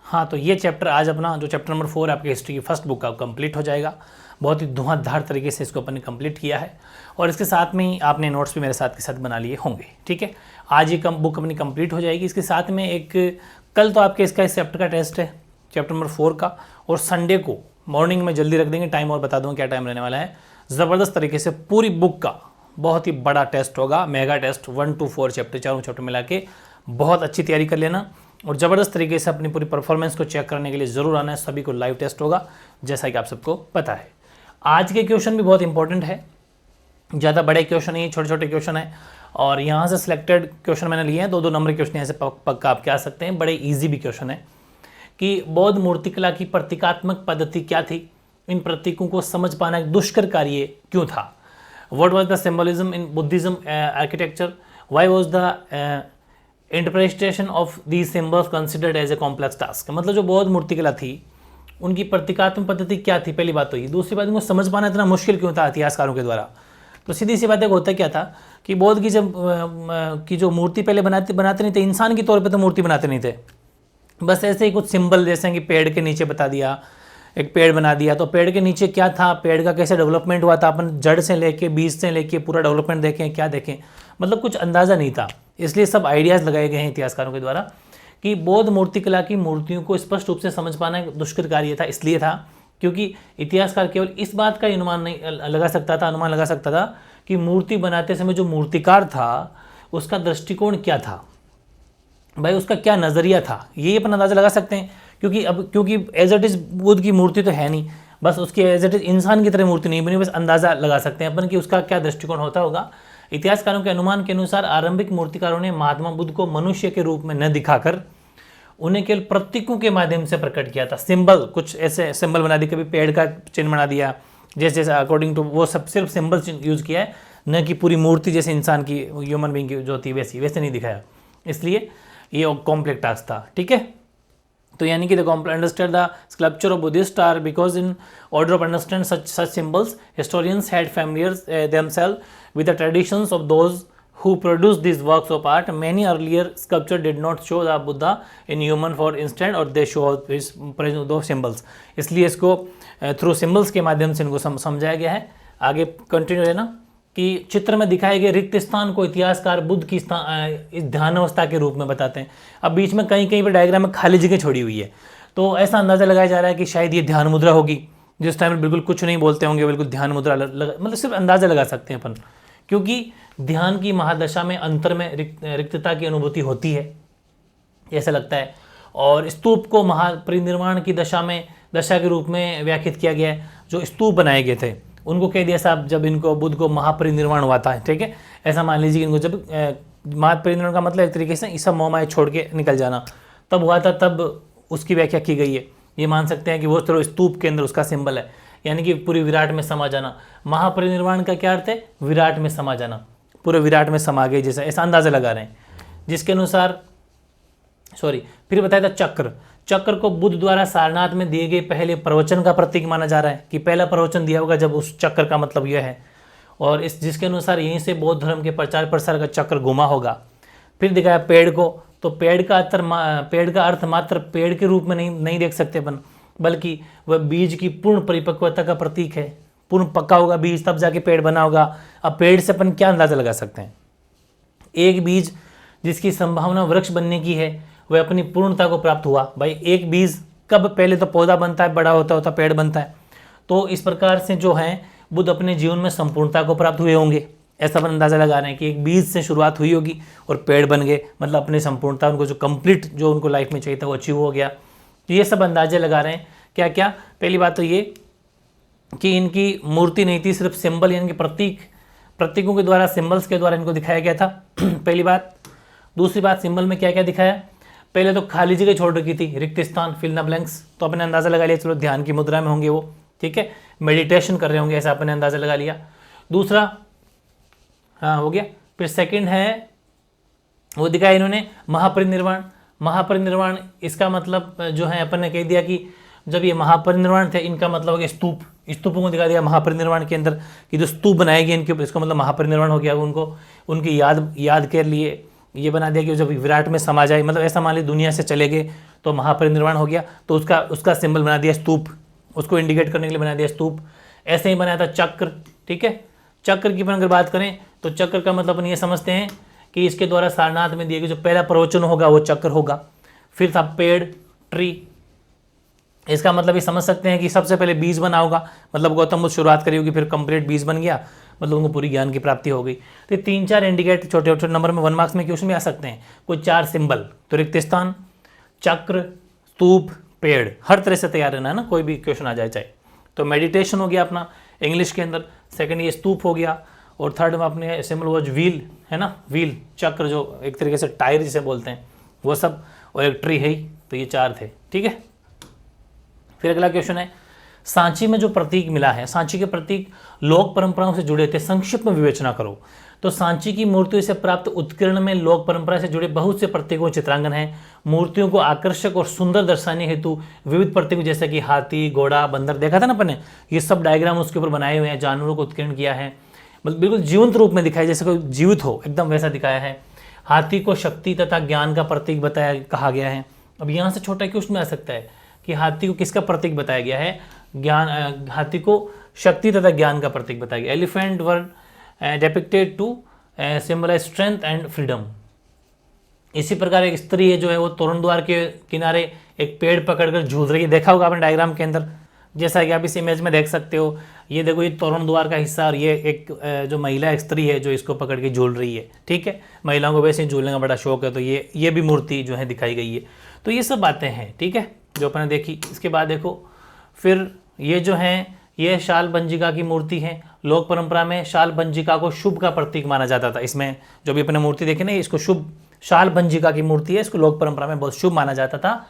हाँ, तो ये चैप्टर आज अपना जो चैप्टर नंबर 4 आपकी हिस्ट्री की फर्स्ट बुक का कंप्लीट हो जाएगा। बहुत ही धुआंधार तरीके से इसको अपन ने कंप्लीट किया है और इसके साथ में ही आपने नोट्स भी मेरे साथ के साथ बना लिए होंगे। ठीक है, आज ये बुक अपनी कंप्लीट हो जाएगी। इसके साथ में एक कल तो आपके इस चैप्टर का टेस्ट है, चैप्टर नंबर 4 का, और संडे को मॉर्निंग में जल्दी रख देंगे। टाइम और बता दूँगा क्या टाइम रहने वाला है। ज़बरदस्त तरीके से पूरी बुक का बहुत ही बड़ा टेस्ट होगा, मेगा टेस्ट 1 to 4 चैप्टर, चारों चैप्टर मिला के बहुत अच्छी तैयारी कर लेना और ज़बरदस्त तरीके से अपनी पूरी परफॉर्मेंस को चेक करने के लिए ज़रूर आना है। सभी को लाइव टेस्ट होगा जैसा कि आप सबको पता है। आज के क्वेश्चन भी बहुत इंपॉर्टेंट है, ज़्यादा बड़े क्वेश्चन नहीं, छोटे छोटे क्वेश्चन है और यहाँ से सिलेक्टेड क्वेश्चन मैंने लिए हैं। 2-2 नंबर के क्वेश्चन यहाँ से पक्का आप क्या सकते हैं। बड़े ईजी भी क्वेश्चन है कि बौद्ध मूर्तिकला की प्रतीकात्मक पद्धति क्या थी, इन प्रतीकों को समझ पाना एक दुष्कर कार्य क्यों था, what was the symbolism in Buddhism architecture, why was the interpretation of these symbols considered as a complex task. मतलब जो बौद्ध मूर्तिकला थी उनकी प्रतीकात्मक पद्धति क्या थी, पहली बात तो ये। दूसरी बात, उनको समझ पाना इतना मुश्किल क्यों था इतिहासकारों के द्वारा। तो सीधी सी बात है, होता क्या था कि बौद्ध की जो मूर्ति पहले बनाते नहीं थे, इंसान के तौर पे तो मूर्ति बनाते नहीं थे, बस ऐसे ही कुछ सिंबल जैसे कि पेड़ के नीचे बता दिया, एक पेड़ बना दिया, तो पेड़ के नीचे क्या था, पेड़ का कैसे डेवलपमेंट हुआ था, अपन जड़ से लेके बीज से लेके पूरा डेवलपमेंट देखें क्या देखें, मतलब कुछ अंदाज़ा नहीं था। इसलिए सब आइडियाज़ लगाए गए हैं इतिहासकारों के द्वारा कि बौद्ध मूर्तिकला की मूर्तियों को स्पष्ट रूप से समझ पाना एक दुष्कर कार्य था। इसलिए था क्योंकि इतिहासकार केवल इस बात का अनुमान लगा सकता था कि मूर्ति बनाते समय जो मूर्तिकार था उसका दृष्टिकोण क्या था, भाई उसका क्या नज़रिया था, ये अपन अंदाज़ा लगा सकते हैं। क्योंकि एज इट इज़ बुद्ध की मूर्ति तो है नहीं, बस उसकी एज इट इज़ इंसान की तरह मूर्ति नहीं बनी, बस अंदाज़ा लगा सकते हैं अपन कि उसका क्या दृष्टिकोण होता होगा। इतिहासकारों के अनुमान के अनुसार आरंभिक मूर्तिकारों ने महात्मा बुद्ध को मनुष्य के रूप में न दिखाकर उन्हें केवल प्रतीकों के माध्यम से प्रकट किया था। सिंबल, कुछ ऐसे सिंबल बना दिए, कभी पेड़ का चिन्ह बना दिया, जैसे जैसे अकॉर्डिंग टू वो सब सिर्फ सिंबल यूज़ किया है, न कि पूरी मूर्ति जैसे इंसान की ह्यूमन बीइंग की जो होती है वैसे नहीं दिखाया। इसलिए ये कॉम्प्लेक्स टास्क था। ठीक है, तो यानी कि the understand the sculpture of Buddhist are because in order of understand such symbols historians had familiar themselves with the traditions of those who produced these works of art. Many earlier sculpture did not show the Buddha in human form instead, or they show his presence those symbols. इसलिए इसको through symbols के माध्यम से इनको समझाया गया है। आगे कंटिन्यू है ना कि चित्र में दिखाए गए रिक्त स्थान को इतिहासकार बुद्ध की इस ध्यान अवस्था के रूप में बताते हैं। अब बीच में कहीं पर डायग्राम में खाली जगह छोड़ी हुई है, तो ऐसा अंदाज़ा लगाया जा रहा है कि शायद ये ध्यान मुद्रा होगी, जिस टाइम में बिल्कुल कुछ नहीं बोलते होंगे, बिल्कुल ध्यान मुद्रा मतलब सिर्फ अंदाज़ा लगा सकते हैं अपन, क्योंकि ध्यान की महादशा में अंतर में रिक्तता की अनुभूति होती है ऐसा लगता है। और स्तूप को महापरिनिर्वाण की दशा के रूप में व्याख्यात किया गया है। जो स्तूप बनाए गए थे उनको कह दिया साहब जब इनको बुद्ध को महापरिनिर्वाण हुआ था। ठीक है, ऐसा मान लीजिए कि इनको जब महापरिनिर्वाण का मतलब एक तरीके से ईसा मोह छोड़ के निकल जाना तब हुआ था, तब उसकी व्याख्या की गई है। ये मान सकते हैं कि वो चलो स्तूप के अंदर उसका सिंबल है, यानी कि पूरी विराट में समा जाना। महापरिनिर्वाण का क्या अर्थ है, विराट में समा जाना, पूरे विराट में समा गए जैसा, ऐसा अंदाज़ा लगा रहे हैं। जिसके अनुसार फिर बताया था चक्र को बुद्ध द्वारा सारनाथ में दिए गए पहले प्रवचन का प्रतीक माना जा रहा है कि पहला प्रवचन दिया होगा जब उस चक्र का मतलब यह है। और जिसके अनुसार यहीं से बौद्ध धर्म के प्रचार प्रसार का चक्र घुमा होगा। फिर दिखाया पेड़ को, तो पेड़ का अर्थ मात्र पेड़ के रूप में नहीं देख सकते अपन, बल्कि वह बीज की पूर्ण परिपक्वता का प्रतीक है। पूर्ण पक्का होगा बीज तब जाके पेड़ बना होगा। अब पेड़ से अपन क्या अंदाज़ा लगा सकते हैं, एक बीज जिसकी संभावना वृक्ष बनने की है वह अपनी पूर्णता को प्राप्त हुआ। भाई एक बीज कब, पहले तो पौधा बनता है, बड़ा होता पेड़ बनता है। तो इस प्रकार से जो है बुद्ध अपने जीवन में संपूर्णता को प्राप्त हुए होंगे, ऐसा अपन अंदाज़ा लगा रहे हैं कि एक बीज से शुरुआत हुई होगी और पेड़ बन गए, मतलब अपनी संपूर्णता, उनको जो कंप्लीट जो उनको लाइफ में चाहिए था वो अचीव हो गया। तो ये सब अंदाजे लगा रहे हैं। क्या क्या, पहली बात तो ये कि इनकी मूर्ति नहीं थी, सिर्फ सिंबल यानी कि प्रतीकों के द्वारा, सिंबल्स के द्वारा इनको दिखाया गया था पहली बात। दूसरी बात, सिंबल में क्या क्या दिखाया, पहले तो खाली जगह छोड़ रखी थी, रिक्त स्थान, फिल द ब्लैंक्स, तो अपने अंदाज़ा लगा लिया चलो ध्यान की मुद्रा में होंगे वो। ठीक है, मेडिटेशन कर रहे होंगे, ऐसा अपने अंदाज़ा लगा लिया। दूसरा हो गया। फिर सेकंड है वो दिखाया इन्होंने महापरिनिर्वाण। इसका मतलब जो है अपन ने कह दिया कि जब ये महापरिनिर्वाण थे, इनका मतलब हो गया स्तूपों को दिखा दिया महापरिनिर्वाण के अंदर कि जो स्तूप बनाए गए इनके ऊपर, इसका मतलब महापरिनिर्वाण हो गया। उनको उनकी याद के लिए ये बना दिया कि जब विराट में समा जाए, मतलब ऐसा मान लीजिए दुनिया से चले गए तो महापरिनिर्वाण हो गया, तो उसका उसका सिंबल बना दिया स्तूप, उसको इंडिकेट करने के लिए बना दिया स्तूप। ऐसे ही बनाया था चक्र, ठीक है। चक्र की अपन अगर बात करें तो चक्र का मतलब अपन ये समझते हैं कि इसके द्वारा सारनाथ में दिए गए जो पहला प्रवचन होगा वो चक्र होगा। फिर था पेड़, ट्री, इसका मतलब ये समझ सकते हैं कि सबसे पहले बीज बना होगा, मतलब गौतम बुद्ध शुरुआत करी होगी, फिर कंप्लीट बीज बन गया, मतलब उनको पूरी ज्ञान की प्राप्ति हो गई। तो ये 3-4 इंडिकेट छोटे छोटे नंबर में 1 मार्क्स में क्वेश्चन में आ सकते हैं। कोई 4 सिंबल, तो रिक्त स्थान, चक्र, स्तूप, पेड़, हर तरह से तैयार रहना है ना, कोई भी क्वेश्चन आ जाए चाहे। तो मेडिटेशन हो गया अपना इंग्लिश के अंदर, सेकंड ये स्तूप हो गया, और थर्ड में अपने सिंबल वो व्हील है ना, व्हील चक्र जो एक तरीके से टायर जिसे बोलते हैं वो सब, और एक ट्री है ही। तो ये 4 थे, ठीक है। फिर अगला क्वेश्चन है, सांची में जो प्रतीक मिला है, सांची के प्रतीक लोक परंपराओं से जुड़े थे, संक्षिप्त में विवेचना करो। तो सांची की मूर्तियों से प्राप्त उत्कीर्ण में लोक परंपरा से जुड़े बहुत से प्रतीकों चित्रांकन है। मूर्तियों को आकर्षक और सुंदर दर्शाने हेतु विविध प्रतीक जैसे कि हाथी, घोड़ा, बंदर, देखा था ना अपन ने, ये सब डायग्राम उसके ऊपर बनाए हुए हैं, जानवरों को उत्कीर्ण किया है, मतलब बिल्कुल जीवंत रूप में दिखाया, जैसे कोई जीवित हो एकदम वैसा दिखाया है। हाथी को शक्ति तथा ज्ञान का प्रतीक बताया कहा गया है। अब यहाँ से छोटा क्वेश्चन आ सकता है कि हाथी को किसका प्रतीक बताया गया है, ज्ञान, हाथी को शक्ति तथा ज्ञान का प्रतीक बताया गया। Elephant were depicted to symbolise strength and freedom. इसी प्रकार एक स्त्री है जो है वो तोरण द्वार के किनारे एक पेड़ पकड़कर झूल रही है, देखा होगा आपने डायग्राम के अंदर, जैसा कि आप इस इमेज में देख सकते हो। ये देखो ये तोरण द्वार का हिस्सा, और ये एक जो महिला एक स्त्री है जो इसको पकड़ के झूल रही है, ठीक है। महिलाओं को वैसे ही झूलने का बड़ा शौक है, तो ये भी मूर्ति जो है दिखाई गई है। तो ये सब बातें हैं, ठीक है, जो अपने देखी। इसके बाद देखो फिर ये जो है ये शाल बंजिका की मूर्ति है। लोक परंपरा में शाल बंजिका को शुभ का प्रतीक माना जाता था। इसमें जो भी अपने मूर्ति देखे ना, इसको शुभ, शाल बंजिका की मूर्ति है, इसको लोक परंपरा में बहुत शुभ माना जाता था।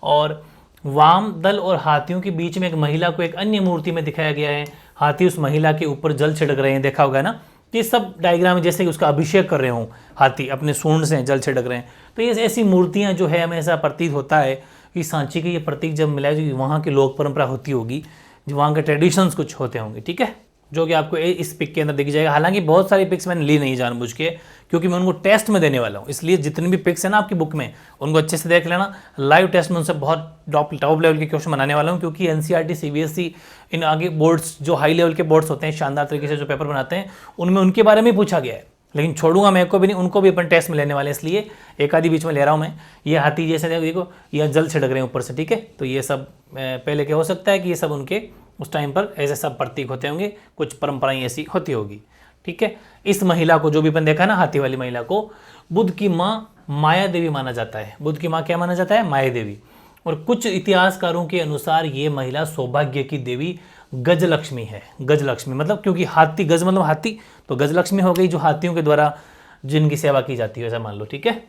और वाम दल और हाथियों के बीच में एक महिला को एक अन्य मूर्ति में दिखाया गया है, हाथी उस महिला के ऊपर जल छिड़क रहे हैं, देखा होगा ना। ये सब डायग्राम जैसे कि उसका अभिषेक कर रहे हों, हाथी अपने सूंड से जल छिड़क रहे हैं। तो ये ऐसी मूर्तियाँ जो है हमें ऐसा प्रतीत होता है कि सांची के ये प्रतीक जब मिला है, जो वहाँ की लोक परंपरा होती होगी, जो वहाँ के ट्रेडिशंस कुछ होते होंगे, ठीक है, जो कि आपको इस पिक के अंदर दिख जाएगा। हालांकि बहुत सारी पिक्स मैंने ली नहीं जानबूझ के, क्योंकि मैं उनको टेस्ट में देने वाला हूँ, इसलिए जितनी भी पिक्स है ना आपकी बुक में उनको अच्छे से देख लेना। लाइव टेस्ट में उनसे बहुत टॉप लेवल के क्वेश्चन बनाने वाला हूँ, क्योंकि एनसीईआरटी, सीबीएसई, इन आगे बोर्ड्स जो हाई लेवल के बोर्ड्स होते हैं शानदार तरीके से जो पेपर बनाते हैं, उनमें उनके बारे में पूछा गया है। लेकिन छोड़ूंगा मैं को भी नहीं, उनको भी अपन टेस्ट में लेने वाले हैं, इसलिए एक आधी बीच में ले रहा हूँ मैं। ये हाथी जैसे देखो ये जल छिड़क रहे हैं ऊपर से, ठीक है। तो ये सब पहले क्या हो सकता है कि ये सब उनके उस टाइम पर ऐसे सब प्रतीक होते होंगे, कुछ परंपराएं ऐसी होती होगी, ठीक है। इस महिला को जो भी अपन देखा ना, हाथी वाली महिला को बुद्ध की माँ माया देवी माना जाता है। बुद्ध की माँ क्या माना जाता है? माया देवी। और कुछ इतिहासकारों के अनुसार ये महिला सौभाग्य की देवी गजलक्ष्मी है। गजलक्ष्मी मतलब क्योंकि हाथी, गज मतलब हाथी, तो गजलक्ष्मी हो गई जो हाथियों के द्वारा जिनकी सेवा की जाती है, ऐसा मान लो, ठीक है,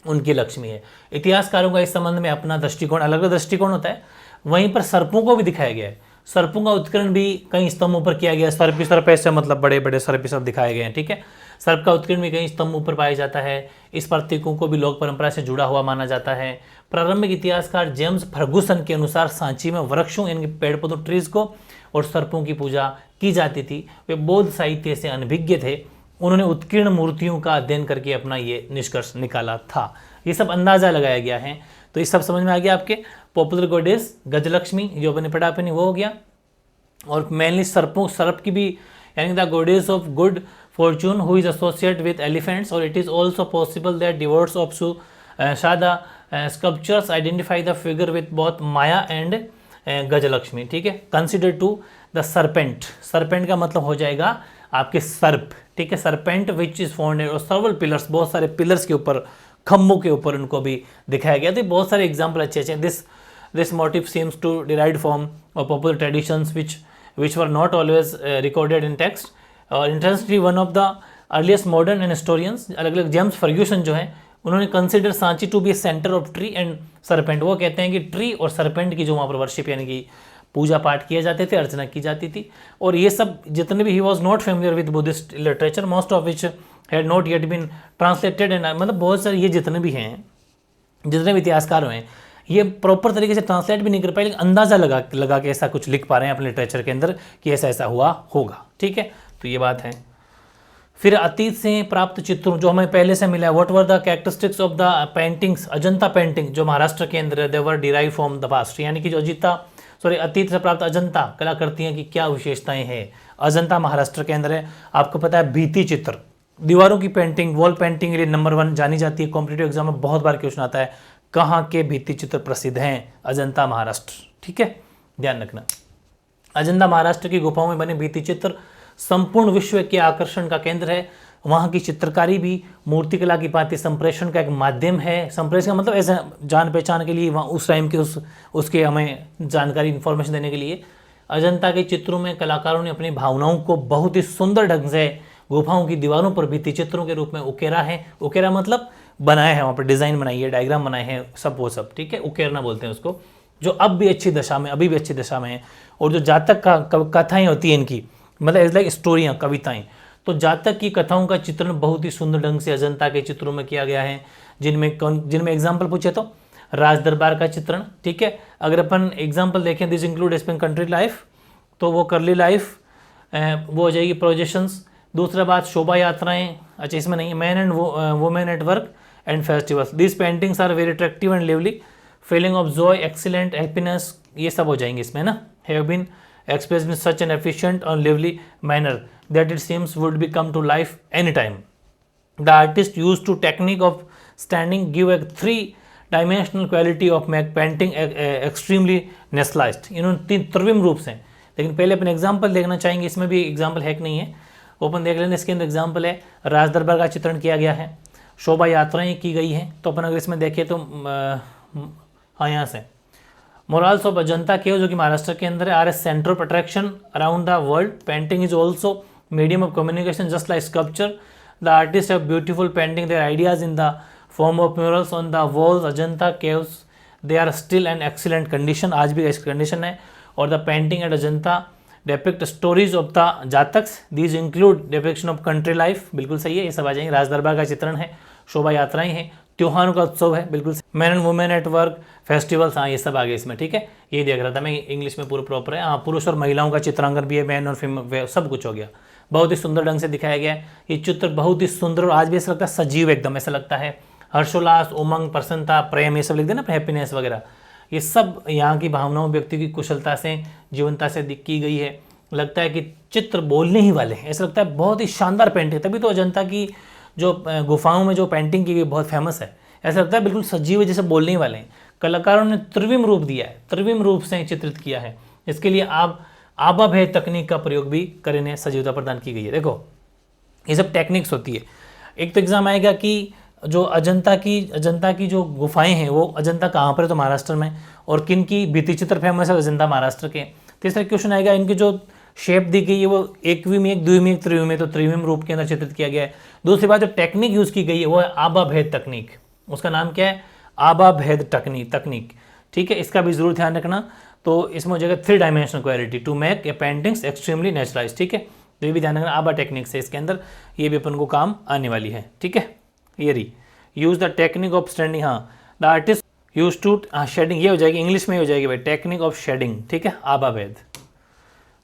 उनकी लक्ष्मी है। इतिहासकारों का इस संबंध में अपना दृष्टिकोण, अलग अलग दृष्टिकोण होता है। वहीं पर सर्पों को भी दिखाया गया है। सर्पों का उत्कीर्ण भी कई स्तंभों पर किया गया है। सर्प सर्प ऐसे मतलब बड़े बड़े सर्प सब दिखाए गए हैं, ठीक है। सर्प का उत्कीर्ण भी कई स्तंभों पर पाया जाता है। इस प्रतीकों को भी लोक परंपरा से जुड़ा हुआ माना जाता है। प्रारंभिक इतिहासकार जेम्स फर्गुसन के अनुसार सांची में वृक्षों यानी पेड़ पौधों ट्रीज को और सर्पों की पूजा की जाती थी। वे बौद्ध साहित्य से अनभिज्ञ थे। उन्होंने उत्कीर्ण मूर्तियों का अध्ययन करके अपना ये निष्कर्ष निकाला था। ये सब अंदाजा लगाया गया है। तो ये सब समझ में आ गया आपके। पॉपुलर गॉडेस गजलक्ष्मी जो मैंने पढ़ा अपनी वो हो गया। और मेनली सर्प की भी, यानी the goddess of good fortune who is associate with elephants, और it is also possible that divorce of सादा sculptures identify the figure with both Maya and Gajalakshmi, ठीक है। Consider to the serpent, serpent का मतलब हो जाएगा आपके सर्प, ठीक है। सरपेंट विच इज फाउंडेड और सर्वल पिलर्स, बहुत सारे पिलर्स के ऊपर, खम्भों के ऊपर उनको भी दिखाया गया। तो बहुत सारे एग्जाम्पल अच्छे अच्छे। This motive seems to derived from popular traditions which were not always recorded in text. Interestingly, one of the earliest modern and historians, अलग अलग जेम्स फर्ग्यूसन जो है, उन्होंने consider Sanchi to be centre of tree and serpent. वो कहते हैं कि tree और सरपेंट की जो वहाँ पर वर्शिप यानी कि पूजा पाठ किए जाते थे, अर्चना की जाती थी। और ये सब जितने भी, he was not familiar with Buddhist literature, most of which had not yet been translated and, मतलब बहुत सारे ये जितने भी हैं, जितने भी इतिहासकार हैं, ये प्रॉपर तरीके से ट्रांसलेट भी नहीं कर पाए, लेकिन अंदाजा लगा के ऐसा कुछ लिख पा रहे हैं अपने लिटरेचर के अंदर कि ऐसा ऐसा हुआ होगा, ठीक है। तो ये बात है। फिर अतीत से प्राप्त चित्रों जो हमें पहले से मिला है, what were the characteristics of the paintings, Ajanta painting जो महाराष्ट्र के अंदर है, दे वर डिराइव फ्रॉम द पास्ट, यानी कि जो अतीत से प्राप्त अजंता कलाकृतियाँ की क्या विशेषताएं हैं। अजंता महाराष्ट्र के अंदर है। आपको पता है भित्ति चित्र, दीवारों की पेंटिंग, वॉल पेंटिंग के लिए नंबर 1 जानी जाती है। कॉम्पिटेटिव एग्जाम में बहुत बार क्वेश्चन आता है, कहाँ के भित्ति चित्र प्रसिद्ध हैं? अजंता महाराष्ट्र, ठीक है, ध्यान रखना। अजंता महाराष्ट्र की गुफाओं में बने भित्ति चित्र संपूर्ण विश्व के आकर्षण का केंद्र है। वहाँ की चित्रकारी भी मूर्तिकला की भांति संप्रेषण का एक माध्यम है। संप्रेषण का मतलब ऐसे जान पहचान के लिए, वहाँ उस टाइम के उसके हमें जानकारी इन्फॉर्मेशन देने के लिए अजंता के चित्रों में कलाकारों ने अपनी भावनाओं को बहुत ही सुंदर ढंग से गुफाओं की दीवारों पर भित्ति चित्रों के रूप में उकेरा है। उकेरा मतलब बनाया है, वहाँ पर डिज़ाइन बनाई है, डायग्राम बनाए हैं, सब वो सब, ठीक है, उकेरना बोलते हैं उसको, जो अब भी अच्छी दशा में, अभी भी अच्छी दशा में है। और जो जातक कथाएँ होती हैं इनकी, मतलब इज लाइक स्टोरियाँ, कविताएँ, तो जातक की कथाओं का चित्रण बहुत ही सुंदर ढंग से अजंता के चित्रों में किया गया है। जिनमें एग्जाम्पल पूछे तो राज दरबार का चित्रण, ठीक है। अगर अपन एग्जाम्पल देखें, this include aspen country life, तो वो करली लाइफ वो हो जाएगी प्रोजेक्शंस। दूसरा बात शोभा यात्राएं, अच्छा इसमें नहीं है, man and women at work and festivals, this paintings are very attractive and lively, feeling of joy, excellent, happiness, ये सब हो जाएंगे इसमें ना। Have been expressed in such an efficient and lively manner that it seems would be come to life anytime. The artist used to technique of standing give a 3-dimensional quality of painting extremely naturalized. इन्होंने त्रिविम रूप से, लेकिन पहले अपन example देखना चाहेंगे, इसमें भी example है कि नहीं है, ओपन देख लेना। इसके अंदर एग्जाम्पल है, राज दरबार का चित्रण किया गया है, शोभा यात्राएं की गई हैं। तो अपन अगर इसमें देखें तो हाँ, यहाँ से मोरल्स ऑफ अजंता केव जो कि महाराष्ट्र के अंदर है, are a centre of attraction around the world. Painting is also medium of communication just like sculpture. The artist have beautiful painting their ideas in the form of murals on the walls. Ajanta caves they are still an excellent condition, आज भी इस condition है। और the painting at Ajanta depict stories of the Jatakas, these include depiction of country life, बिल्कुल सही है, ये सब आ जाएंगे। राज दरबार का चित्रण है, शोभा यात्राएं हैं, त्योहारों का उत्सव है, बिल्कुल। Man and women at work, festivals, हाँ ये सब आ गए इसमें, ठीक है। ये देख रहा था मैं, इंग्लिश में पूरा प्रॉपर है। हाँ, पुरुष और महिलाओं का चित्रांकन भी है, मैन और फीमेल, सब कुछ हो गया। बहुत ही सुंदर ढंग से दिखाया गया है ये चित्र, बहुत ही सुंदर, और आज भी ऐसा लगता है सजीव, एकदम ऐसा लगता है हर्षोल्लास, उमंग, प्रसन्नता, प्रेम, ये सब लिख देना, हैप्पीनेस वगैरह, ये सब यहाँ की भावनाओं, व्यक्ति की कुशलता से, जीवनता से की गई है। लगता है कि चित्र बोलने ही वाले हैं, ऐसा लगता है बहुत ही शानदार पेंटिंग। तभी तो अजंता की जो गुफाओं में जो पेंटिंग की गई बहुत फेमस है, ऐसा लगता है बिल्कुल सजीव जैसे बोलने वाले हैं। कलाकारों ने त्रिविम रूप दिया है, त्रिविम रूप से चित्रित किया है। इसके लिए आप आभाभेद तकनीक का प्रयोग भी करने सजीवता प्रदान की गई है। देखो ये सब टेक्निक्स होती है। एक तो एग्जाम आएगा कि जो अजंता की जो गुफाएं हैं वो अजंता कहाँ पर है, तो महाराष्ट्र में, और किन की भित्ति चित्र फेमस है, अजंता महाराष्ट्र के। तीसरा क्वेश्चन आएगा इनकी जो शेप दी गई है वो एकविम, एक द्विविम, एक त्रिविम, तो त्रिविम रूप के अंदर चित्रित किया गया है। दूसरी बात जो टेक्निक यूज की गई है वो है आभाभेद तकनीक, उसका नाम क्या है, आभाभेद तकनीक, ठीक है। इसका भी जरूर ध्यान रखना। तो इसमें हो जाएगा 3-dimensional quality to make a paintings extremely naturalise, ठीक है। तो ये भी ध्यान रखना, आभा टेक्निक से इसके अंदर ये भी अपन को काम आने वाली है, ठीक है। ये रही use the technique of standing, हाँ द आर्टिस्ट यूज टू, हाँ शेडिंग, ये हो जाएगी इंग्लिश में हो जाएगी भाई, टेक्निक ऑफ शेडिंग, ठीक है, आभाभेद।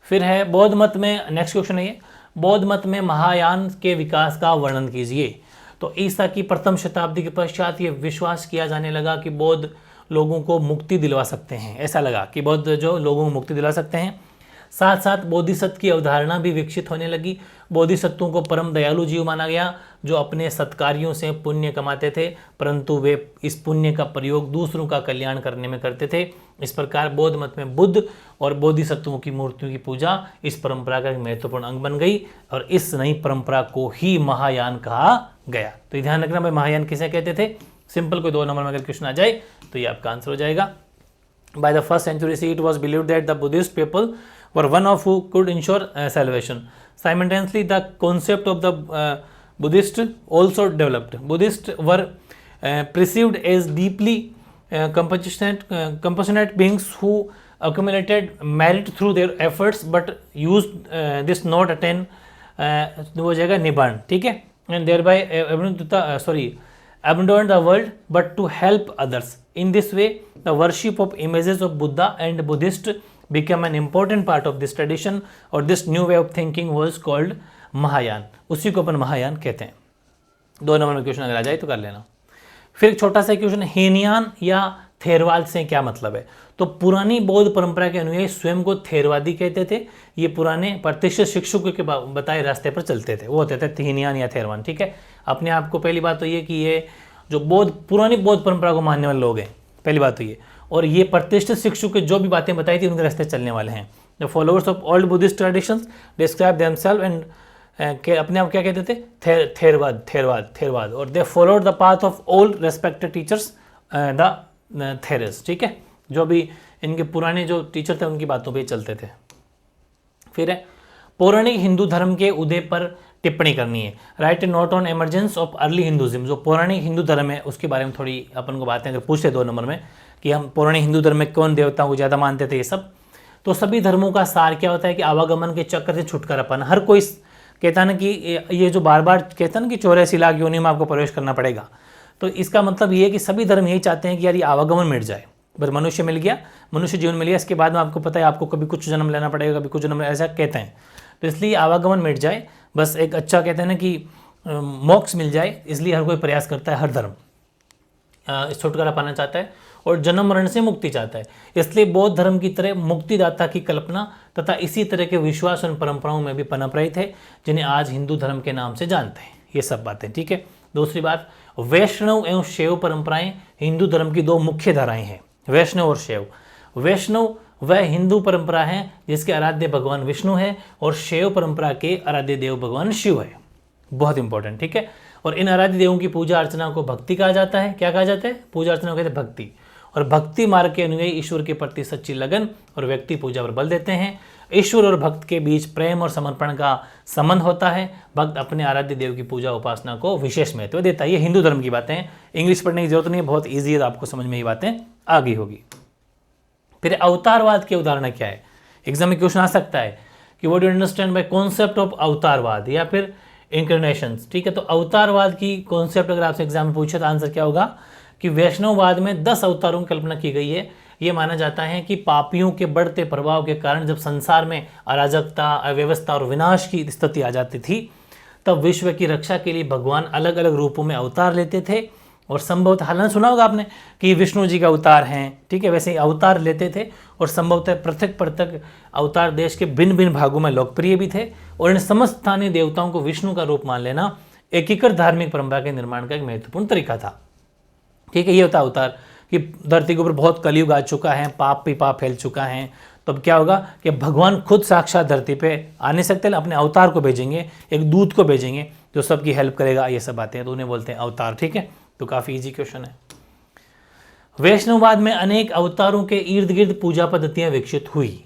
फिर है बौद्ध मत में, नेक्स्ट क्वेश्चन है ये, बौद्ध मत में महायान के विकास का वर्णन कीजिए। तो ईसा की प्रथम शताब्दी के पश्चात ये विश्वास किया जाने लगा कि बौद्ध लोगों को मुक्ति दिलवा सकते हैं, ऐसा लगा कि बौद्ध जो लोगों को मुक्ति दिला सकते हैं। साथ साथ बोधिसत्व की अवधारणा भी विकसित होने लगी। बोधिसत्वों को परम दयालु जीव माना गया जो अपने सत्कार्यों से पुण्य कमाते थे, परंतु वे इस पुण्य का प्रयोग दूसरों का कल्याण करने में करते थे। इस प्रकार बौद्ध मत में बुद्ध और बोधिसत्वों की मूर्तियों की पूजा इस परंपरा का एक महत्वपूर्ण अंग बन गई, और इस नई परंपरा को ही महायान कहा गया। तो ध्यान रखना भाई, महायान किसे कहते थे, सिंपल कोई 2 नंबर में अगर क्वेश्चन आ जाए तो ये आपका आंसर हो जाएगा। By the 1st century CE, it was believed that the Buddhist people were one of who could ensure salvation. Simultaneously, the concept of the Buddhist also developed. Buddhists were perceived as deeply compassionate beings who accumulated merit through their efforts, but used this not attain हो जाएगा निबान, ठीक है, and thereby abandoned the world but to help others. In this way, the worship of images of Buddha and Buddhist became an important part of this tradition, or this new way of thinking was called Mahayana, उसी को अपन महायान कहते हैं। 2 number में question अगर आ जाए तो कर लेना। फिर एक छोटा सा क्वेश्चन, हीनयान या थेरवाद से क्या मतलब है? तो पुरानी बौद्ध परंपरा के अनुयायी स्वयं को थेरवादी कहते थे। ये पुराने प्रतिष्ठित शिक्षकों के बताए रास्ते पर चलते थे, वो होते थे हीनयान या थेरवान। ठीक है, अपने आप को पहली बात तो ये कि ये जो पुरानी बौद्ध परंपरा को मानने वाले लोग हैं, पहली बात तो ये, और ये प्रतिष्ठित शिक्षकों के जो भी बातें बताई थी उनके रास्ते चलने वाले हैं। The followers of old Buddhist traditions describe themselves and के अपने आप क्या कहते थे? थेरवाद। और they followed the path of old respected teachers the Theras. ठीक है, जो भी इनके पुराने जो टीचर थे उनकी बातों पे चलते थे। फिर है पौराणिक हिंदू धर्म के उदय पर टिप्पणी करनी है। Right A note on emergence of early Hinduism. जो पौराणिक हिंदू धर्म है उसके बारे में थोड़ी अपन को बातें अगर पूछते 2 नंबर में कि हम पौराणिक हिंदू धर्म में कौन देवताओं को ज़्यादा मानते थे, ये सब। तो सभी धर्मों का सार क्या होता है कि आवागमन के चक्कर से छुटकारा पाना। हर कोई कहता है ना कि ये जो बार बार कहता है ना कि 84 लाख योनि में आपको प्रवेश करना पड़ेगा, तो इसका मतलब ये है कि सभी धर्म यही चाहते हैं कि यार ये आवागमन मिट जाए। बस मनुष्य मिल गया, मनुष्य जीवन मिल गया, इसके बाद में आपको पता है आपको कभी कुछ जन्म लेना पड़ेगा, कभी कुछ जन्म, ऐसा कहते हैं। तो इसलिए आवागमन मिट जाए, बस एक अच्छा कहते हैं ना कि मोक्ष मिल जाए, इसलिए हर कोई प्रयास करता है, हर धर्म छुटकारा पाना चाहता है और जन्म मरण से मुक्ति चाहता है। इसलिए बौद्ध धर्म की तरह मुक्तिदाता की कल्पना तथा इसी तरह के विश्वास और परंपराओं में भी पनप रहे थे, जिन्हें आज हिंदू धर्म के नाम से जानते हैं। ये सब बातें ठीक है। दूसरी बात, वैष्णव एवं शैव परंपराएं हिंदू धर्म की 2 मुख्य धाराएं हैं, वैष्णव और शैव। वैष्णव वह हिंदू परंपरा है जिसके आराध्य भगवान विष्णु है और शैव परंपरा के आराध्य देव भगवान शिव है। बहुत इंपॉर्टेंट, ठीक है। और इन आराध्य देवों की पूजा अर्चना को भक्ति कहा जाता है। क्या कहा जाता है? पूजा अर्चना को कहते हैं भक्ति। और भक्ति मार्ग के अनुयायी ईश्वर के प्रति सच्ची लगन और व्यक्ति पूजा पर बल देते हैं। ईश्वर और भक्त के बीच प्रेम और समर्पण का संबंध होता है। भक्त अपने आराध्य देव की पूजा उपासना को विशेष महत्व देता है। ये हिंदू धर्म की बातें हैं, इंग्लिश पढ़ने की जरूरत नहीं है, बहुत ईजी है, आपको समझ में ये बातें आ गई होगी। फिर अवतारवाद के उदाहरण क्या है? एग्जाम में क्वेश्चन आ सकता है कि what do you understand by concept of अवतारवाद या फिर इंcarnations। ठीक है, तो अवतारवाद की कॉन्सेप्ट अगर आपसे एग्जाम में पूछे तो आंसर क्या होगा कि वैष्णववाद में 10 अवतारों की कल्पना की गई है। ये माना जाता है कि पापियों के बढ़ते प्रभाव के कारण जब संसार में अराजकता, अव्यवस्था और विनाश की स्थिति आ जाती थी, तब विश्व की रक्षा के लिए भगवान अलग अलग रूपों में अवतार लेते थे। और संभवतः हालांकि सुना होगा आपने कि विष्णु जी का अवतार हैं, ठीक है, वैसे ही अवतार लेते थे। और संभवतः पृथक अवतार देश के भिन्न भिन्न भागों में लोकप्रिय भी थे। और इन समस्त स्थानीय देवताओं को विष्णु का रूप मान लेना एकीकृत धार्मिक परंपरा के निर्माण का एक महत्वपूर्ण तरीका था। ठीक है, ये होता अवतार कि धरती के ऊपर बहुत कलयुग आ चुका है, पाप फैल चुका है, तो अब क्या होगा कि भगवान खुद साक्षात धरती पे आ नहीं सकते, अपने अवतार को भेजेंगे, एक दूत को भेजेंगे जो सबकी हेल्प करेगा। ये सब बातें हैं, तो उन्हें बोलते हैं अवतार। ठीक है, तो काफ़ी इजी क्वेश्चन है। वैष्णववाद में अनेक अवतारों के इर्द गिर्द पूजा पद्धतियां विकसित हुई।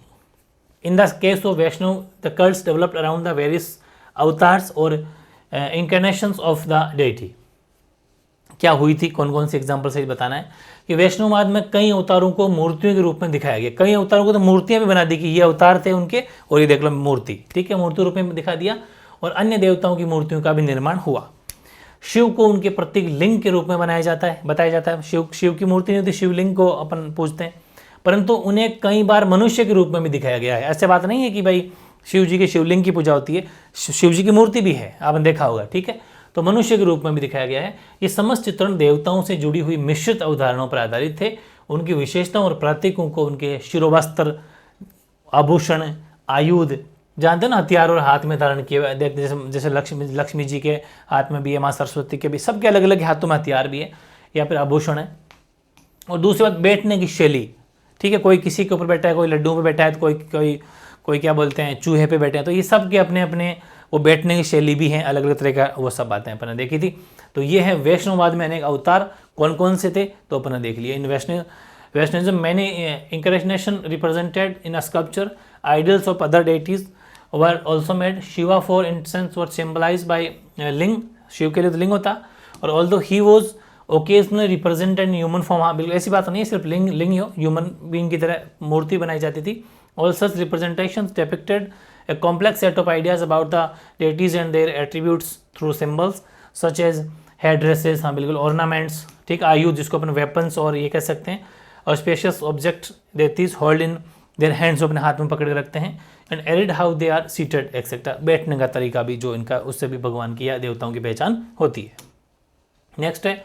In the case of Vaishnava the cults developed around the various avatars और इंcarnations ऑफ द डेटी। क्या हुई थी, कौन कौन सी एग्जाम्पल से बताना है कि वैष्णववाद में कई अवतारों को मूर्तियों के रूप में दिखाया गया। कई अवतारों को तो मूर्तियां भी बना दी कि ये अवतार थे उनके, और ये देख लो मूर्ति, ठीक है, मूर्ति रूप में दिखा दिया। और अन्य देवताओं की मूर्तियों का भी निर्माण हुआ। शिव को उनके प्रतीक लिंग के रूप में बताया जाता है। शिव की मूर्ति नहीं होती, शिवलिंग को अपन पूजते हैं, परंतु उन्हें कई बार मनुष्य के रूप में भी दिखाया गया है। ऐसे बात नहीं है कि भाई शिव जी के शिवलिंग की पूजा होती है, शिव जी की मूर्ति भी है, आपने देखा होगा, ठीक है, तो मनुष्य के रूप में भी दिखाया गया है। ये समस्त चित्रण देवताओं से जुड़ी हुई मिश्रित अवधारणाओं पर आधारित थे। उनकी विशेषताओं और प्रतीकों को उनके शिरोवस्त्र, आभूषण, आयुध, जानते हैं ना, हथियार और हाथ में धारण किए हुए, देखते जैसे लक्ष्मी जी के हाथ में भी है, माँ सरस्वती के भी, सबके अलग अलग हाथों में हथियार भी है या फिर आभूषण है। और दूसरी बात, बैठने की शैली, ठीक है, कोई किसी के ऊपर बैठा है, कोई लड्डू पे बैठा है, तो कोई क्या बोलते हैं चूहे पे बैठे हैं, तो ये सब के अपने अपने वो बैठने की शैली भी हैं, अलग अलग तरह का, वो सब बातें अपन ने देखी थी। तो ये है वैष्णववाद में अनेक अवतार कौन कौन से थे, तो अपन ने देख लिया। In Vaishnavism many incarnation represented in a sculpture, idols of other deities were also made. Shiva for instance was symbolized by लिंग, शिव के लिए तो लिंग होता, और although he was occasionally represented in human form, हाँ बिल्कुल ऐसी बात नहीं है, सिर्फ लिंग ही हो, ह्यूमन बीइंग की तरह मूर्ति बनाई जाती थी। All such representations depicted a complex set of ideas about the deities and their attributes through symbols such as headdresses, हाँ बिल्कुल, ornaments, ठीक, आयुध जिसको अपन weapons और ये कह सकते हैं, और spacious objects deities hold in their hands अपने हाथ में पकड़ के रखते हैं, एंड एरिड how they are seated etcetera, बैठने का तरीका भी जो इनका, उससे भी भगवान की या देवताओं की पहचान होती है। नेक्स्ट है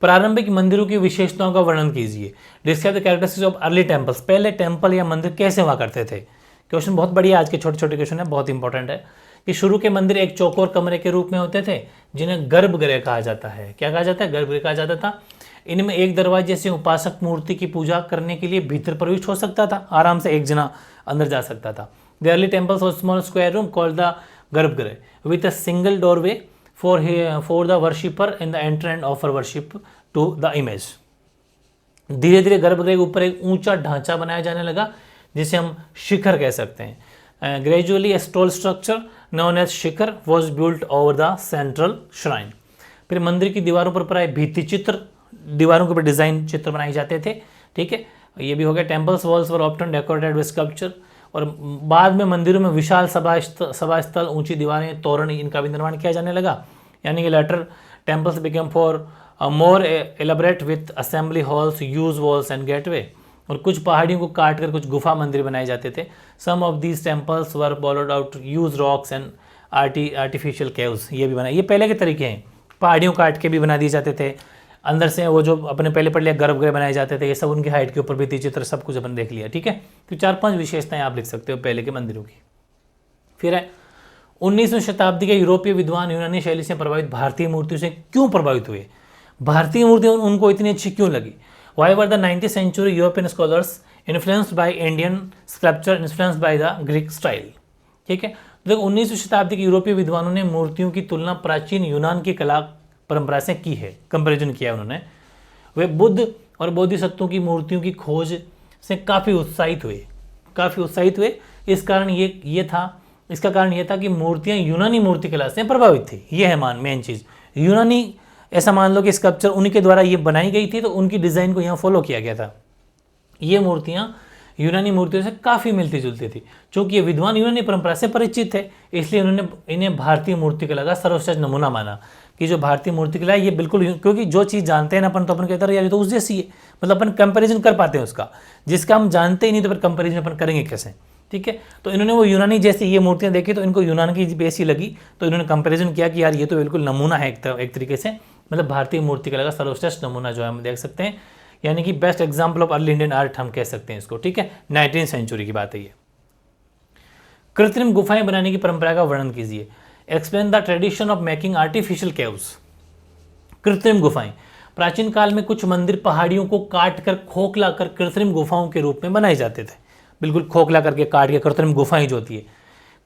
प्रारंभिक मंदिरों की विशेषताओं का वर्णन कीजिए। Describe the characteristics of early temples, पहले टेम्पल या मंदिर कैसे हुआ करते थे। क्वेश्चन बहुत बढ़िया, आज के छोटे छोटे क्वेश्चन है, बहुत इंपॉर्टेंट है कि शुरू के मंदिर एक चौकोर कमरे के रूप में होते थे जिन्हें गर्भगृह कहा जाता है। क्या कहा जाता है? गर्भगृह कहा जाता था। इनमें एक दरवाजे से उपासक मूर्ति की पूजा करने के लिए भीतर प्रविष्ट हो सकता था, आराम से एक जना अंदर जा सकता था। The early temples was small square room called the garbhagriha with a single doorway for the worshipper in the enter and offer worship to the image. धीरे धीरे गर्भगृह के ऊपर एक ऊंचा ढांचा बनाया जाने लगा जिसे हम शिखर कह सकते हैं। Gradually a tall structure known as shikhara was built over the central shrine. फिर मंदिर की दीवारों पर प्राय भित्ति चित्र, दीवारों के ऊपर डिजाइन चित्र बनाए जाते थे। ठीक है, ये भी हो गया। Temples walls were often decorated with sculpture, और बाद में मंदिरों में विशाल सभा स्थल, ऊंची दीवारें, तोरण, इनका भी निर्माण किया जाने लगा। यानी कि later temples became far more elaborate with assembly halls, huge walls and gateway, और कुछ पहाड़ियों को काट कर कुछ गुफा मंदिर बनाए जाते थे। Some of these temples were hollowed out use rocks and artificial caves, ये भी बनाए। ये पहले के तरीके हैं, पहाड़ियों काट के भी बना दिए जाते थे। अंदर से वो जो अपने पहले पढ़ लिया गर्भगृह बनाए जाते थे, ये सब उनकी हाइट के ऊपर भी चित्र, सब कुछ अपन देख लिया। ठीक है, तो 4-5 विशेषताएं आप लिख सकते हो पहले के मंदिरों की। फिर है 19वीं शताब्दी के यूरोपीय विद्वान यूनानी शैली से प्रभावित भारतीय मूर्तियों से क्यों प्रभावित हुए? भारतीय मूर्तियां उनको इतनी अच्छी क्यों लगी? Why were the 19th century European scholars influenced by Indian sculpture, influenced by the Greek style? ठीक है, तो देखो 19वीं शताब्दी के यूरोपीय विद्वानों ने मूर्तियों की तुलना प्राचीन यूनान की कला परंपरा से की है, कंपैरिजन किया उन्होंने। वे बुद्ध और बोधिसत्वों की मूर्तियों की खोज से काफ़ी उत्साहित हुए। इसका कारण ये था कि मूर्तियाँ यूनानी मूर्ति कला से प्रभावित थी। ये है मेन चीज़। यूनानी, ऐसा मान लो कि स्कल्पचर उन्हीं के द्वारा ये बनाई गई थी, तो उनकी डिज़ाइन को यहाँ फॉलो किया गया था। ये मूर्तियाँ यूनानी मूर्तियों से काफ़ी मिलती जुलती थी। चूँकि ये विद्वान यूनानी परंपरा से परिचित थे, इसलिए उन्होंने इन्हें भारतीय मूर्तिकला का सर्वश्रेष्ठ नमूना माना कि जो भारतीय मूर्तिकला है ये बिल्कुल, क्योंकि जो चीज़ जानते हैं ना अपन, तो अपन कहते हैं यार ये तो उस जैसी है, मतलब अपन कंपैरिजन कर पाते हैं उसका। जिसका हम जानते ही नहीं तो फिर कंपैरिजन अपन करेंगे कैसे? ठीक है, तो इन्होंने वो यूनानी जैसी ये मूर्तियाँ देखी तो इनको यूनान की बेसी लगी, तो इन्होंने कंपैरिजन किया कि यार ये तो बिल्कुल नमूना है एक तरीके से, मतलब भारतीय मूर्तिकला का सर्वश्रेष्ठ नमूना जो है हम देख सकते हैं। यानी कि best example of early Indian art हम कह सकते हैं इसको। ठीक है, 19वीं सेंचुरी की बात है ये। कृत्रिम गुफाएं बनाने की परंपरा का वर्णन कीजिए। Explain the tradition of making artificial caves. कृत्रिम गुफाएं, प्राचीन काल में कुछ मंदिर पहाड़ियों को काट कर, खोखला कर कृत्रिम गुफाओं के रूप में बनाए जाते थे। बिल्कुल खोखला करके काट के कृत्रिम गुफाएं जो होती है,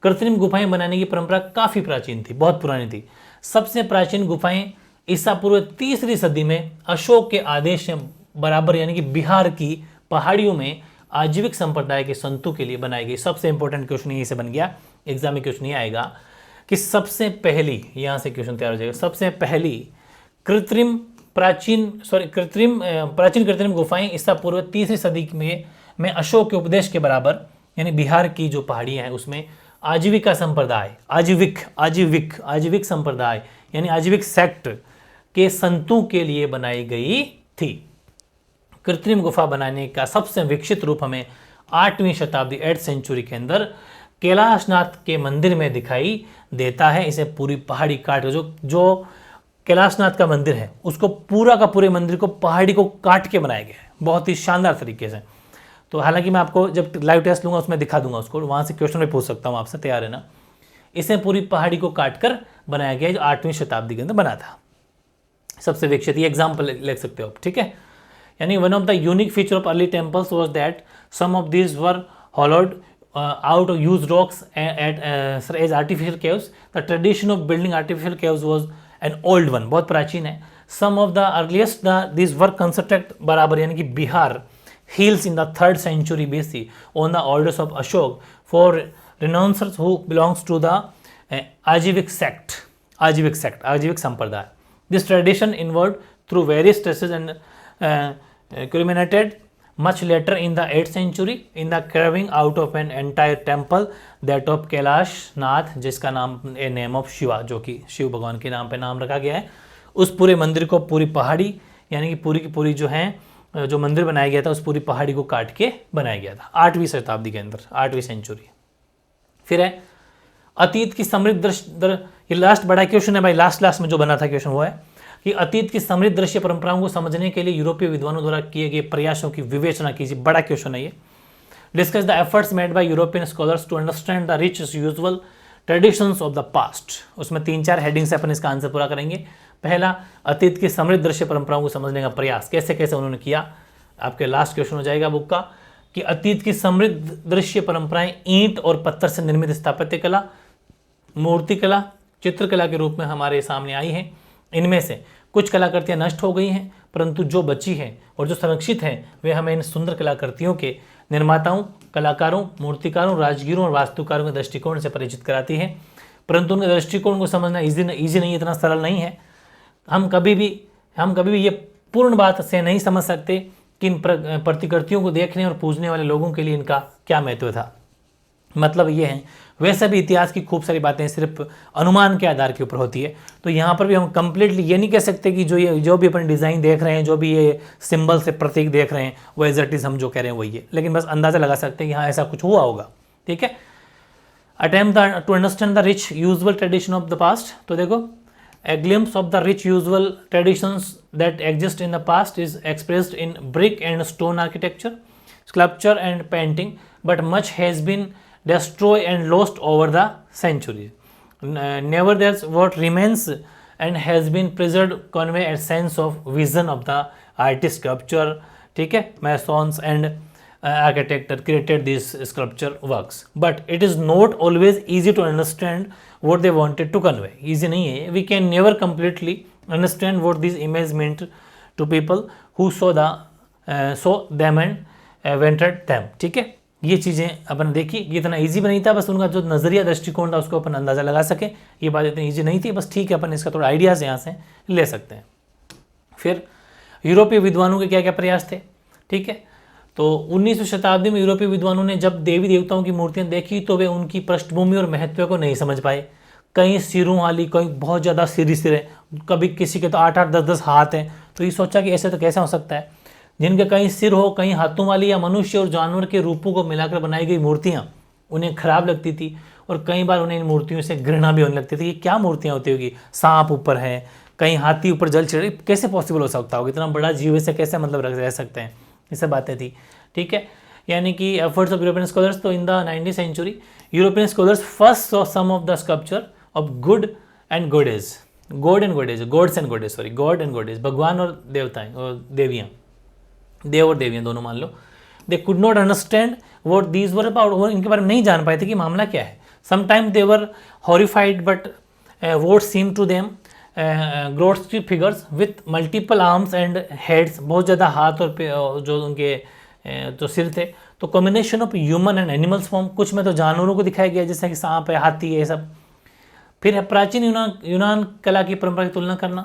कृत्रिम गुफाएं बनाने की परंपरा काफ़ी प्राचीन थी, बहुत पुरानी थी। सबसे प्राचीन गुफाएं ईसा पूर्व 3री सदी में अशोक के आदेश से बराबर, यानी कि बिहार की पहाड़ियों में आजीविक संप्रदाय के संतों के लिए बनाई गई। सबसे इंपॉर्टेंट क्वेश्चन यहीं से बन गया, एग्जाम में क्वेश्चन ये आएगा कि सबसे पहली, यहाँ से क्वेश्चन तैयार हो जाएगा, सबसे पहली प्राचीन कृत्रिम गुफाएं ईसा पूर्व 3री सदी में अशोक के उपदेश के बराबर, यानी बिहार की जो पहाड़ियाँ हैं उसमें आजीविका संप्रदाय, आजीविक संप्रदाय यानी आजीविक सेक्ट के संतों के लिए बनाई गई थी। कृत्रिम गुफा बनाने का सबसे विकसित रूप हमें 8वीं शताब्दी 8th सेंचुरी के अंदर कैलाशनाथ के मंदिर में दिखाई देता है। इसे पूरी पहाड़ी काट कर, जो कैलाशनाथ का मंदिर है उसको पूरा का पूरे मंदिर को पहाड़ी को काट के बनाया गया है, बहुत ही शानदार तरीके से। तो हालांकि मैं आपको जब लाइव टेस्ट लूँगा उसमें दिखा दूंगा उसको, वहाँ से क्वेश्चन में पूछ सकता हूँ आपसे, तैयार है ना। इसे पूरी पहाड़ी को काट कर बनाया गया जो 8वीं शताब्दी के अंदर बना था, सबसे विकसित। ये एग्जाम्पल लिख सकते हो आप। ठीक है, यानी one of the unique feature of early temples was that some of these were hollowed out of used rocks as artificial caves. The tradition of building artificial caves was an old one, बहुत प्राचीन है। Some of the earliest these were constructed बराबर, यानी कि Bihar hills in the 3rd century BC on the orders of Ashok for renouncers who belongs to the Ajivik sect, Ajivik संप्रदाय. This tradition evolved through various stresses and culminated much later in the 8th century in the carving out of an entire temple, that of Kailash Nath, जिसका नाम a name of Shiva, जो कि शिव भगवान के नाम पे नाम रखा गया है। उस पूरे मंदिर को पूरी पहाड़ी, यानी कि पूरी की पूरी जो है जो मंदिर बनाया गया था उस पूरी पहाड़ी को काट के बनाया गया था 8वीं शताब्दी के अंदर, 8वीं सेंचुरी। फिर है अतीत की समृद्ध ये लास्ट बड़ा क्वेश्चन है भाई, लास्ट में जो बना था क्वेश्चन वो है कि अतीत की समृद्ध दृश्य परंपराओं को समझने के लिए यूरोपीय विद्वानों द्वारा किए गए प्रयासों की विवेचना कीजिए। बड़ा क्वेश्चन है ये। Discuss the efforts made by European scholars to understand the rich visual traditions of the past. उसमें 3-4 हेडिंग से अपन इसका आंसर पूरा करेंगे। पहला, अतीत की समृद्ध दृश्य परंपराओं को समझने का प्रयास, कैसे कैसे उन्होंने किया। आपके लास्ट क्वेश्चन हो जाएगा बुक का कि अतीत की समृद्ध दृश्य परंपराएं ईंट और पत्थर से निर्मित स्थापत्य कला, मूर्तिकला, चित्रकला के रूप में हमारे सामने आई है। इनमें से कुछ कलाकृतियां नष्ट हो गई हैं, परंतु जो बची हैं और जो संरक्षित हैं वे हमें इन सुंदर कलाकृतियों के निर्माताओं, कलाकारों, मूर्तिकारों, राजगीरों और वास्तुकारों के दृष्टिकोण से परिचित कराती है। परंतु उनके दृष्टिकोण को समझना ईजी नहीं, इतना सरल नहीं है। हम कभी भी ये पूर्ण बात से नहीं समझ सकते कि इन प्रतिकृतियों को देखने और पूजने वाले लोगों के लिए इनका क्या महत्व था। मतलब ये है, वैसे भी इतिहास की खूब सारी बातें सिर्फ अनुमान के आधार के ऊपर होती है। तो यहाँ पर भी हम कंप्लीटली ये नहीं कह सकते कि जो भी अपन डिज़ाइन देख रहे हैं, जो भी ये सिंबल से प्रतीक देख रहे हैं वो एज इट इज हम जो कह रहे हैं वही है, लेकिन बस अंदाज़ा लगा सकते हैं कि हाँ ऐसा कुछ हुआ होगा। ठीक है। Attempt to understand the rich visual tradition of the past. तो देखो, a glimpse of the rich usual traditions that exist in the past is expressed in brick and stone architecture, sculpture and painting, but much has been destroyed and lost over the centuries. Nevertheless, what remains and has been preserved convey a sense of vision of the artist sculpture. ठीक है, masons and architect created these sculpture works, but it is not always easy to understand what they wanted to convey. Easy नहीं है, we can never completely understand what these images meant to people who saw them and wanted them. ठीक है, ये चीज़ें अपन देखी, ये इतना easy भी नहीं था, बस उनका जो नज़रिया दृष्टिकोण था उसको अपन अंदाज़ा लगा सके। ये बात इतनी ईजी नहीं थी, बस ठीक है अपन इसका थोड़ा आइडियाज़ यहाँ से ले सकते हैं। फिर यूरोपीय विद्वानों के क्या क्या प्रयास थे। ठीक है, तो 19वीं शताब्दी में यूरोपीय विद्वानों ने जब देवी देवताओं की मूर्तियां देखी तो वे उनकी पृष्ठभूमि और महत्व को नहीं समझ पाए। कई सिरों वाली, कई बहुत ज़्यादा सिर है, कभी किसी के तो 8-8, 10-10 हाथ हैं। तो ये सोचा कि ऐसे तो कैसे हो सकता है, जिनके कई सिर हो, कई हाथों वाली या मनुष्य और जानवर के रूपों को मिलाकर बनाई गई मूर्तियाँ उन्हें खराब लगती थी और कई बार उन्हें इन मूर्तियों से घृणा भी होने लगती थी। ये क्या मूर्तियाँ होती होगी, सांप ऊपर है, कहीं हाथी ऊपर जल चढ़, कैसे पॉसिबल हो सकता होगा, इतना बड़ा जीव से कैसे मतलब रह सकते हैं, ये सब बातें थी। ठीक है, यानी कि एफर्ट्स ऑफ यूरोपियन स्कॉलर्स। तो in the 19th century European scholars first saw some of the sculpture of god and goddess, भगवान और देवताएं और देवियाँ, देव और देवियाँ दोनों मान लो। They could not understand what these were about, वो इनके बारे में नहीं जान पाए थे कि मामला क्या है। Sometime they were horrified but what seem to them ग्रोस्ट्री figures with multiple arms and heads, बहुत ज़्यादा हाथ और जो उनके जो सिर थे। तो combination of human and animals form, कुछ में तो जानवरों को दिखाया गया जैसे कि सांप है, हाथी है, ये सब। फिर है प्राचीन यूनान कला की परंपरा की तुलना करना।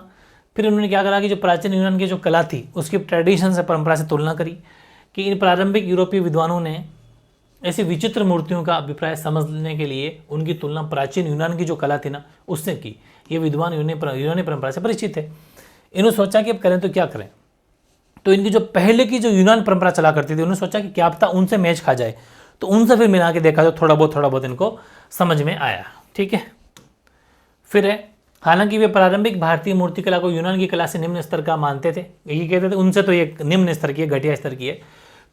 फिर उन्होंने क्या करा कि जो प्राचीन यूनान की जो कला थी उसकी ट्रेडिशन से, परंपरा से तुलना करी कि इन प्रारंभिक यूरोपीय विद्वानों ने ऐसी विचित्र मूर्तियों का अभिप्राय समझने के लिए उनकी तुलना प्राचीन यूनान की जो कला थी ना उससे की। ये विद्वान यूनानी परंपरा से परिचित थे। इन्होंने सोचा कि अब करें तो क्या करें, तो इनकी जो पहले की जो यूनान परंपरा चला करती थी उन्होंने सोचा कि क्या पता उनसे मैच खा जाए, तो उनसे फिर मिला के देखा तो थोड़ा बहुत इनको समझ में आया। ठीक है, फिर है हालांकि वे प्रारंभिक भारतीय मूर्तिकला को यूनान की कला से निम्न स्तर का मानते थे, ये कहते थे उनसे तो ये निम्न स्तर की है, घटिया स्तर की है।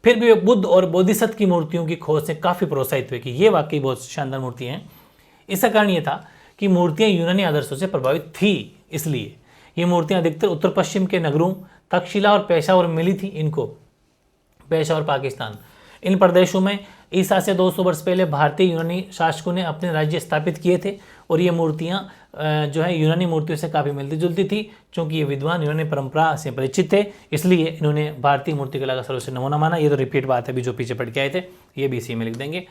फिर भी वे बुद्ध और बोधिसत्व की मूर्तियों की खोज से काफ़ी प्रोत्साहित हुए कि ये वाकई बहुत शानदार मूर्तियाँ हैं। इसका कारण ये था कि मूर्तियाँ यूनानी आदर्शों से प्रभावित थी, इसलिए ये मूर्तियाँ अधिकतर उत्तर पश्चिम के नगरों तक्षशिला और पेशावर मिली थी इनको, पेशावर पाकिस्तान। इन प्रदेशों में ईसा से 200 वर्ष पहले भारतीय यूनानी शासकों ने अपने राज्य स्थापित किए थे और ये मूर्तियाँ जो है यूनानी मूर्तियों से काफ़ी मिलती जुलती थी। चूँकि ये विद्वान यूनानी परंपरा से परिचित थे इसलिए इन्होंने भारतीय मूर्तिकला का सर्वश्रेष्ठ नमूना माना। ये तो रिपीट बात है, अभी जो पीछे पढ़ के आए थे ये भी इसी में लिख देंगे।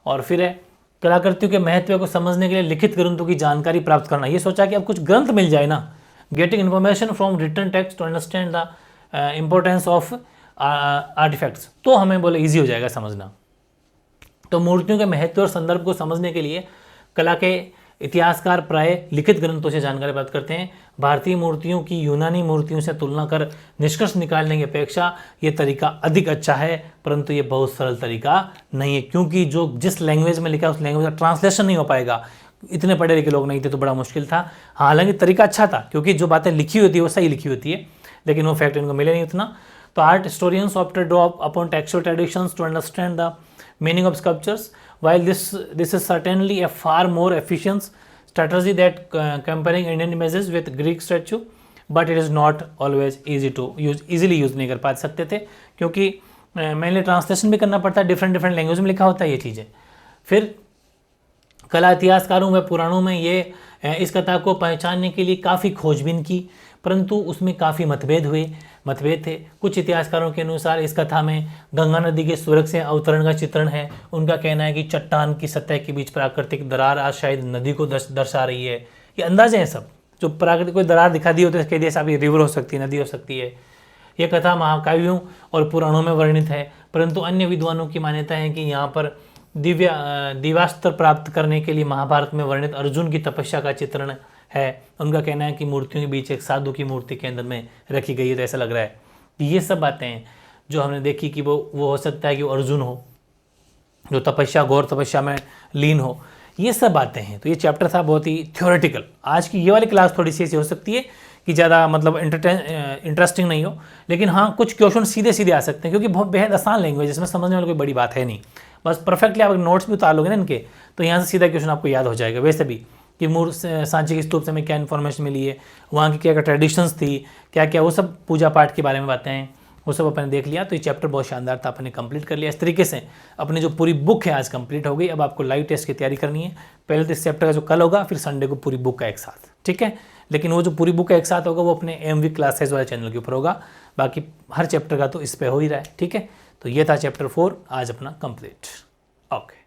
और फिर है कलाकृतियों के महत्व को समझने के लिए लिखित ग्रंथों की जानकारी प्राप्त करना। ये सोचा कि अब कुछ ग्रंथ मिल जाए ना, getting information from written text to understand the importance of artefacts, तो हमें बोले ईजी हो जाएगा समझना। तो मूर्तियों के महत्व और संदर्भ को समझने के लिए कला के इतिहासकार प्राय लिखित ग्रंथों से जानकारी प्राप्त करते हैं। भारतीय मूर्तियों की यूनानी मूर्तियों से तुलना कर निष्कर्ष निकालने की अपेक्षा ये तरीका अधिक अच्छा है, परंतु ये बहुत सरल तरीका नहीं है, क्योंकि जो जिस लैंग्वेज में लिखा है उस लैंग्वेज का ट्रांसलेशन नहीं हो पाएगा। इतने पढ़े लिखे लोग नहीं थे तो बड़ा मुश्किल था। हालांकि तरीका अच्छा था, क्योंकि जो बातें लिखी होती है वो सही लिखी होती है, लेकिन वो फैक्ट इनको मिले नहीं उतना। तो art historians opted draw upon textual traditions to understand the meaning of sculptures. While this is certainly a far more efficient strategy that comparing Indian images with Greek statue, but it is not always easy to use. easily use नहीं कर पा सकते थे, क्योंकि मैंने translation भी करना पड़ता है, डिफरेंट लैंग्वेज में लिखा होता है ये चीज़ें। फिर कला इतिहासकारों व पुराणों में ये इस कथा को पहचानने के लिए काफ़ी खोजबीन की, परंतु उसमें काफ़ी मतभेद थे। कुछ इतिहासकारों के अनुसार इस कथा में गंगा नदी के स्वर्ग से अवतरण का चित्रण है। उनका कहना है कि चट्टान की सतह के बीच प्राकृतिक दरार आज शायद नदी को दर्शा रही है। ये अंदाजे हैं सब, जो प्राकृतिक कोई दरार दिखा दी होती है, कह दिया साहब ये रिवर हो सकती है, नदी हो सकती है। यह कथा महाकाव्यों और पुराणों में वर्णित है, परंतु अन्य विद्वानों की मान्यता है कि यहाँ पर दिव्यास्त्र प्राप्त करने के लिए महाभारत में वर्णित अर्जुन की तपस्या का चित्रण है। उनका कहना है कि मूर्तियों के बीच एक साधु की मूर्ति के अंदर में रखी गई है, तो ऐसा लग रहा है कि ये सब बातें हैं जो हमने देखी कि वो हो सकता है कि वो अर्जुन हो, जो घोर तपस्या में लीन हो। ये सब बातें हैं। तो ये चैप्टर था बहुत ही थ्योरेटिकल। आज की ये वाली क्लास थोड़ी सी ऐसी हो सकती है कि ज़्यादा मतलब इंटरेस्टिंग नहीं हो, लेकिन हाँ कुछ क्वेश्चन सीधे आ सकते हैं, क्योंकि बहुत बेहद आसान लैंग्वेज, इसमें समझने वाली कोई बड़ी बात है नहीं। बस परफेक्टली आप नोट्स भी उतार लोगे ना इनके, तो यहाँ से सीधा क्वेश्चन आपको याद हो जाएगा। वैसे भी कि सांची की स्तूप से हमें क्या इन्फॉर्मेशन मिली है, वहाँ की क्या क्या ट्रेडिशंस थी, क्या क्या वो सब पूजा पाठ के बारे में बातें हैं, वो सब अपने देख लिया। तो ये चैप्टर बहुत शानदार था, अपने कंप्लीट कर लिया। इस तरीके से अपनी जो पूरी बुक है आज कंप्लीट हो गई। अब आपको लाइव टेस्ट की तैयारी करनी है। पहले तो इस चैप्टर का जो कल होगा, फिर संडे को पूरी बुक का एक साथ, ठीक है। लेकिन वो जो पूरी बुक का एक साथ होगा वो अपने MV क्लासेस वाले चैनल के ऊपर होगा। बाकी हर चैप्टर का तो इस पर हो ही रहा है, ठीक है। तो ये था चैप्टर 4 आज अपना कंप्लीट। ओके।